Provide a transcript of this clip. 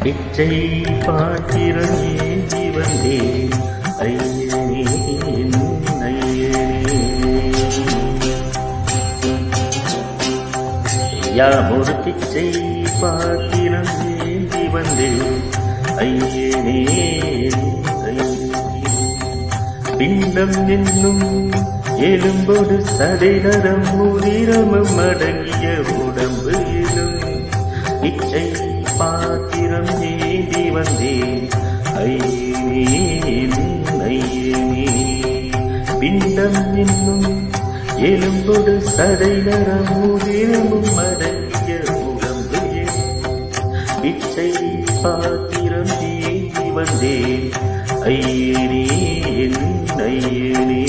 பிச்சை பாத்திரம் ஏந்தி வந்தேன் ஐயனே ஐயனே. யாமொரு பிச்சை பாத்திரம் ஏந்தி வந்தேன் ஐயனே ஐயனே. பிண்டம் என்னும் எலும்பொடு சதைநரம் முதிரமும் அடங்கிய உடம்பு எனும் பிச்சை பாத்திரம் ஏந்தி வந்தேன் ஐயனே ஐயனே. பிண்டம் என்னும் எலும்பொடு சதைநரம் முதிரமும் அடங்கிய உடம்பு பிச்சை பாத்திரம் ஏந்தி வந்தேன் ஐயனே ஐயனே.